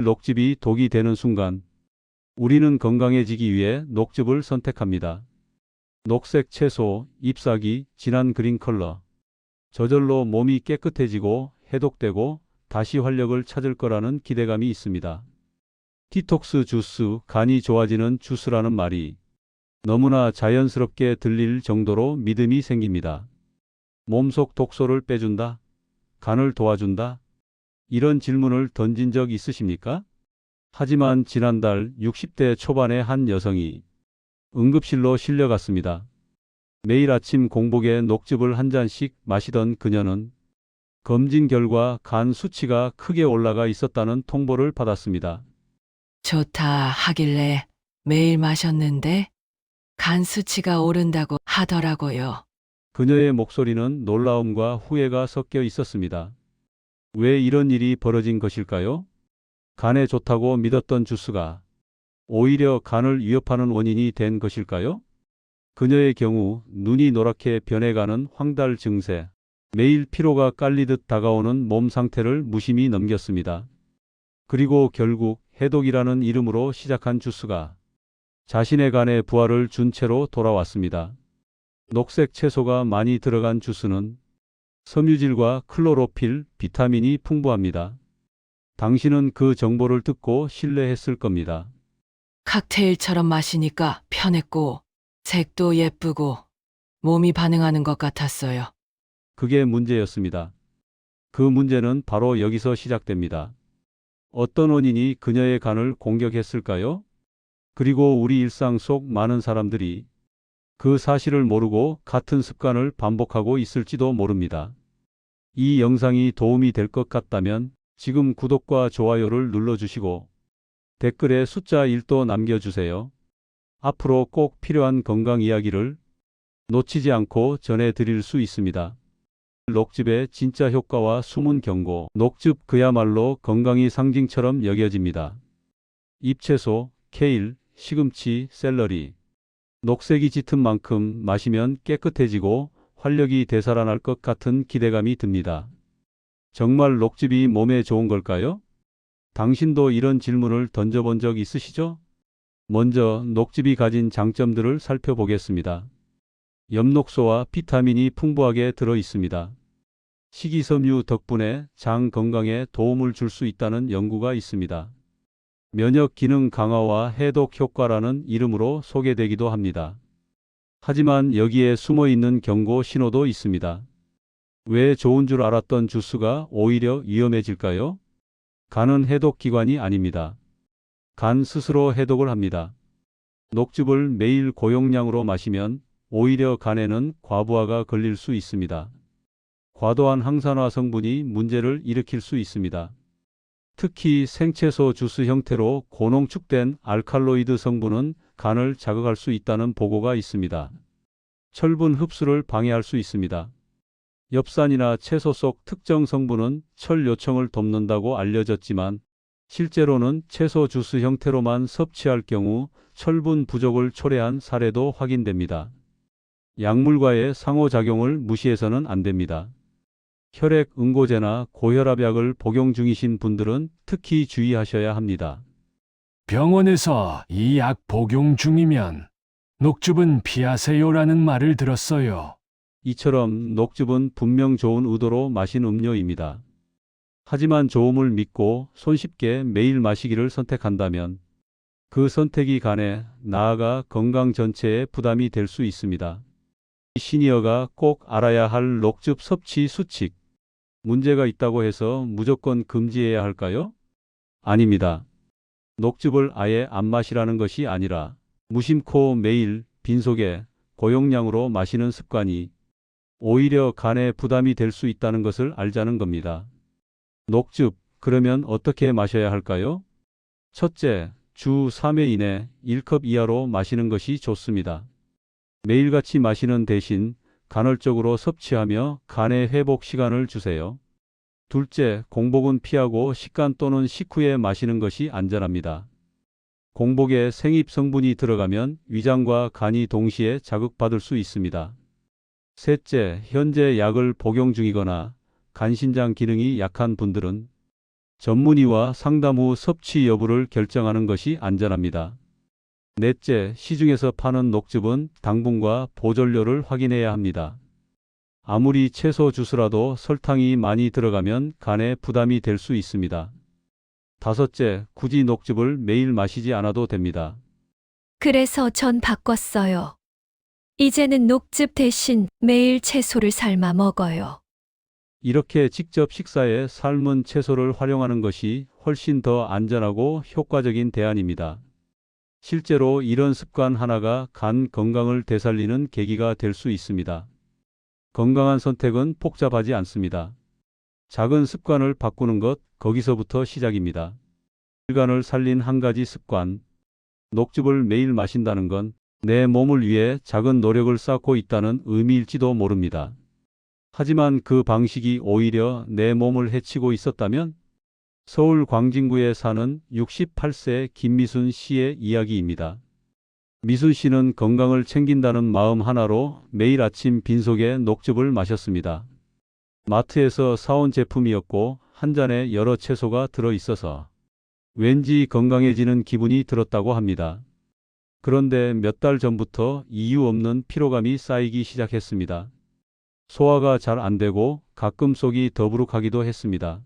녹즙이 독이 되는 순간 우리는 건강해지기 위해 녹즙을 선택합니다. 녹색 채소, 잎사귀, 진한 그린 컬러. 저절로 몸이 깨끗해지고 해독되고 다시 활력을 찾을 거라는 기대감이 있습니다. 디톡스 주스, 간이 좋아지는 주스라는 말이 너무나 자연스럽게 들릴 정도로 믿음이 생깁니다. 몸속 독소를 빼준다? 간을 도와준다? 이런 질문을 던진 적 있으십니까? 하지만 지난달 60대 초반의 한 여성이 응급실로 실려갔습니다. 매일 아침 공복에 녹즙을 한 잔씩 마시던 그녀는 검진 결과 간 수치가 크게 올라가 있었다는 통보를 받았습니다. 좋다 하길래 매일 마셨는데 간 수치가 오른다고 하더라고요. 그녀의 목소리는 놀라움과 후회가 섞여 있었습니다. 왜 이런 일이 벌어진 것일까요? 간에 좋다고 믿었던 주스가 오히려 간을 위협하는 원인이 된 것일까요? 그녀의 경우 눈이 노랗게 변해가는 황달 증세, 매일 피로가 깔리듯 다가오는 몸 상태를 무심히 넘겼습니다. 그리고 결국 해독이라는 이름으로 시작한 주스가 자신의 간에 부하를 준 채로 돌아왔습니다. 녹색 채소가 많이 들어간 주스는 섬유질과 클로로필, 비타민이 풍부합니다. 당신은 그 정보를 듣고 신뢰했을 겁니다. 칵테일처럼 마시니까 편했고 색도 예쁘고 몸이 반응하는 것 같았어요. 그게 문제였습니다. 그 문제는 바로 여기서 시작됩니다. 어떤 원인이 그녀의 간을 공격했을까요? 그리고 우리 일상 속 많은 사람들이 그 사실을 모르고 같은 습관을 반복하고 있을지도 모릅니다. 이 영상이 도움이 될 것 같다면 지금 구독과 좋아요를 눌러주시고 댓글에 숫자 1도 남겨주세요. 앞으로 꼭 필요한 건강 이야기를 놓치지 않고 전해드릴 수 있습니다. 녹즙의 진짜 효과와 숨은 경고. 녹즙 그야말로 건강의 상징처럼 여겨집니다. 잎채소, 케일, 시금치, 샐러리. 녹색이 짙은 만큼 마시면 깨끗해지고 활력이 되살아날 것 같은 기대감이 듭니다. 정말 녹즙이 몸에 좋은 걸까요? 당신도 이런 질문을 던져본 적 있으시죠? 먼저 녹즙이 가진 장점들을 살펴보겠습니다. 엽록소와 비타민이 풍부하게 들어 있습니다. 식이섬유 덕분에 장 건강에 도움을 줄 수 있다는 연구가 있습니다. 면역 기능 강화와 해독 효과라는 이름으로 소개되기도 합니다. 하지만 여기에 숨어 있는 경고 신호도 있습니다. 왜 좋은 줄 알았던 주스가 오히려 위험해질까요? 간은 해독기관이 아닙니다. 간 스스로 해독을 합니다. 녹즙을 매일 고용량으로 마시면 오히려 간에는 과부하가 걸릴 수 있습니다. 과도한 항산화 성분이 문제를 일으킬 수 있습니다. 특히 생채소 주스 형태로 고농축된 알칼로이드 성분은 간을 자극할 수 있다는 보고가 있습니다. 철분 흡수를 방해할 수 있습니다. 엽산이나 채소 속 특정 성분은 철 요청을 돕는다고 알려졌지만 실제로는 채소 주스 형태로만 섭취할 경우 철분 부족을 초래한 사례도 확인됩니다. 약물과의 상호작용을 무시해서는 안 됩니다. 혈액 응고제나 고혈압약을 복용 중이신 분들은 특히 주의하셔야 합니다. 병원에서 이 약 복용 중이면 녹즙은 피하세요라는 말을 들었어요. 이처럼 녹즙은 분명 좋은 의도로 마신 음료입니다. 하지만 좋음을 믿고 손쉽게 매일 마시기를 선택한다면 그 선택이 간에 나아가 건강 전체에 부담이 될 수 있습니다. 시니어가 꼭 알아야 할 녹즙 섭취 수칙. 문제가 있다고 해서 무조건 금지해야 할까요? 아닙니다. 녹즙을 아예 안 마시라는 것이 아니라 무심코 매일 빈속에 고용량으로 마시는 습관이 오히려 간에 부담이 될 수 있다는 것을 알자는 겁니다. 녹즙, 그러면 어떻게 마셔야 할까요? 첫째, 주 3회 이내 1컵 이하로 마시는 것이 좋습니다. 매일같이 마시는 대신 간헐적으로 섭취하며 간의 회복 시간을 주세요. 둘째, 공복은 피하고 식간 또는 식후에 마시는 것이 안전합니다. 공복에 생잎 성분이 들어가면 위장과 간이 동시에 자극받을 수 있습니다. 셋째, 현재 약을 복용 중이거나 간신장 기능이 약한 분들은 전문의와 상담 후 섭취 여부를 결정하는 것이 안전합니다. 넷째, 시중에서 파는 녹즙은 당분과 보존료를 확인해야 합니다. 아무리 채소 주스라도 설탕이 많이 들어가면 간에 부담이 될 수 있습니다. 다섯째, 굳이 녹즙을 매일 마시지 않아도 됩니다. 그래서 전 바꿨어요. 이제는 녹즙 대신 매일 채소를 삶아 먹어요. 이렇게 직접 식사에 삶은 채소를 활용하는 것이 훨씬 더 안전하고 효과적인 대안입니다. 실제로 이런 습관 하나가 간 건강을 되살리는 계기가 될 수 있습니다. 건강한 선택은 복잡하지 않습니다. 작은 습관을 바꾸는 것, 거기서부터 시작입니다. 혈관을 살린 한 가지 습관. 녹즙을 매일 마신다는 건 내 몸을 위해 작은 노력을 쌓고 있다는 의미일지도 모릅니다. 하지만 그 방식이 오히려 내 몸을 해치고 있었다면? 서울 광진구에 사는 68세 김미순 씨의 이야기입니다. 미순 씨는 건강을 챙긴다는 마음 하나로 매일 아침 빈속에 녹즙을 마셨습니다. 마트에서 사온 제품이었고 한 잔에 여러 채소가 들어 있어서 왠지 건강해지는 기분이 들었다고 합니다. 그런데 몇 달 전부터 이유 없는 피로감이 쌓이기 시작했습니다. 소화가 잘 안 되고 가끔 속이 더부룩하기도 했습니다.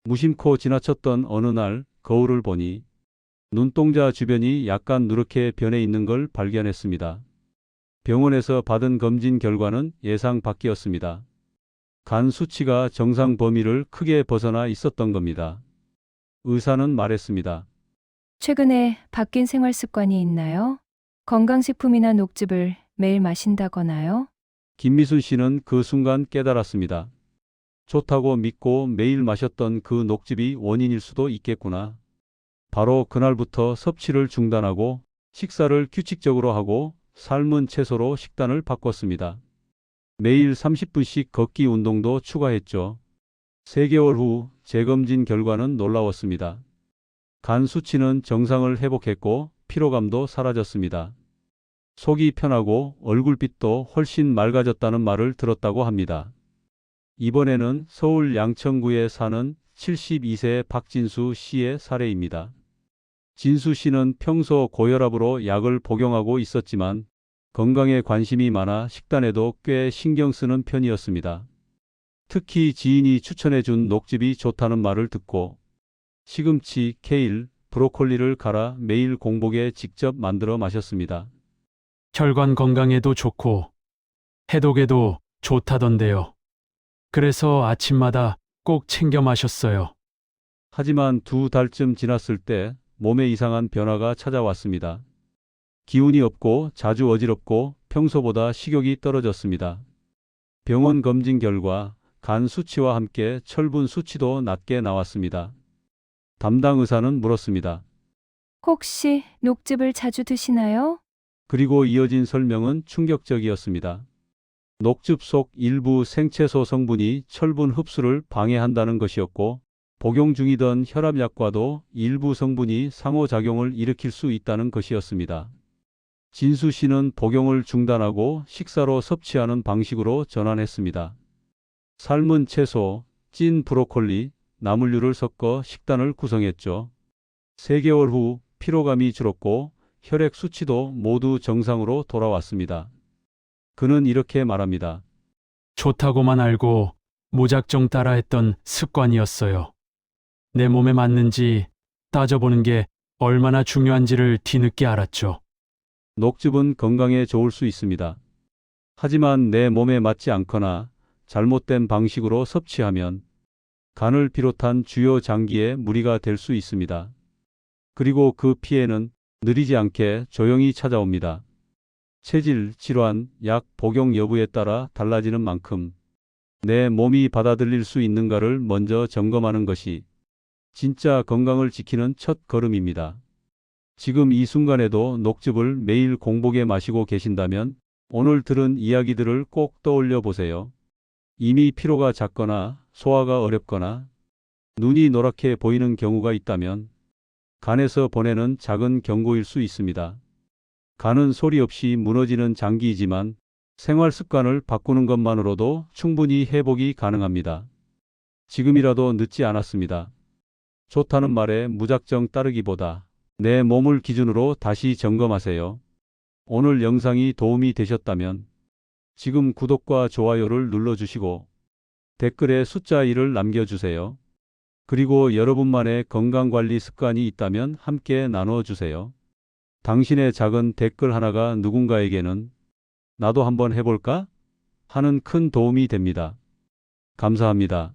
무심코 지나쳤던 어느 날 거울을 보니 눈동자 주변이 약간 누렇게 변해 있는 걸 발견했습니다. 병원에서 받은 검진 결과는 예상 밖이었습니다. 간 수치가 정상 범위를 크게 벗어나 있었던 겁니다. 의사는 말했습니다. 최근에 바뀐 생활 습관이 있나요? 건강식품이나 녹즙을 매일 마신다거나요? 김미순 씨는 그 순간 깨달았습니다. 좋다고 믿고 매일 마셨던 그 녹즙이 원인일 수도 있겠구나. 바로 그날부터 섭취를 중단하고 식사를 규칙적으로 하고 삶은 채소로 식단을 바꿨습니다. 매일 30분씩 걷기 운동도 추가했죠. 3개월 후 재검진 결과는 놀라웠습니다. 간 수치는 정상을 회복했고 피로감도 사라졌습니다. 속이 편하고 얼굴빛도 훨씬 맑아졌다는 말을 들었다고 합니다. 이번에는 서울 양천구에 사는 72세 박진수 씨의 사례입니다. 진수 씨는 평소 고혈압으로 약을 복용하고 있었지만 건강에 관심이 많아 식단에도 꽤 신경 쓰는 편이었습니다. 특히 지인이 추천해 준 녹즙이 좋다는 말을 듣고 시금치, 케일, 브로콜리를 갈아 매일 공복에 직접 만들어 마셨습니다. 혈관 건강에도 좋고 해독에도 좋다던데요. 그래서 아침마다 꼭 챙겨 마셨어요. 하지만 2달쯤 지났을 때 몸에 이상한 변화가 찾아왔습니다. 기운이 없고 자주 어지럽고 평소보다 식욕이 떨어졌습니다. 병원 검진 결과 간 수치와 함께 철분 수치도 낮게 나왔습니다. 담당 의사는 물었습니다. 혹시 녹즙을 자주 드시나요? 그리고 이어진 설명은 충격적이었습니다. 녹즙 속 일부 생채소 성분이 철분 흡수를 방해한다는 것이었고 복용 중이던 혈압약과도 일부 성분이 상호작용을 일으킬 수 있다는 것이었습니다. 진수 씨는 복용을 중단하고 식사로 섭취하는 방식으로 전환했습니다. 삶은 채소, 찐 브로콜리, 나물류를 섞어 식단을 구성했죠. 3개월 후 피로감이 줄었고 혈액 수치도 모두 정상으로 돌아왔습니다. 그는 이렇게 말합니다. 좋다고만 알고 무작정 따라했던 습관이었어요. 내 몸에 맞는지 따져보는 게 얼마나 중요한지를 뒤늦게 알았죠. 녹즙은 건강에 좋을 수 있습니다. 하지만 내 몸에 맞지 않거나 잘못된 방식으로 섭취하면 간을 비롯한 주요 장기에 무리가 될 수 있습니다. 그리고 그 피해는 느리지 않게 조용히 찾아옵니다. 체질, 질환, 약 복용 여부에 따라 달라지는 만큼 내 몸이 받아들일 수 있는가를 먼저 점검하는 것이 진짜 건강을 지키는 첫 걸음입니다. 지금 이 순간에도 녹즙을 매일 공복에 마시고 계신다면 오늘 들은 이야기들을 꼭 떠올려 보세요. 이미 피로가 잦거나 소화가 어렵거나 눈이 노랗게 보이는 경우가 있다면 간에서 보내는 작은 경고일 수 있습니다. 간은 소리 없이 무너지는 장기이지만 생활 습관을 바꾸는 것만으로도 충분히 회복이 가능합니다. 지금이라도 늦지 않았습니다. 좋다는 말에 무작정 따르기보다 내 몸을 기준으로 다시 점검하세요. 오늘 영상이 도움이 되셨다면 지금 구독과 좋아요를 눌러주시고 댓글에 숫자 1을 남겨주세요. 그리고 여러분만의 건강관리 습관이 있다면 함께 나눠주세요. 당신의 작은 댓글 하나가 누군가에게는 나도 한번 해볼까? 하는 큰 도움이 됩니다. 감사합니다.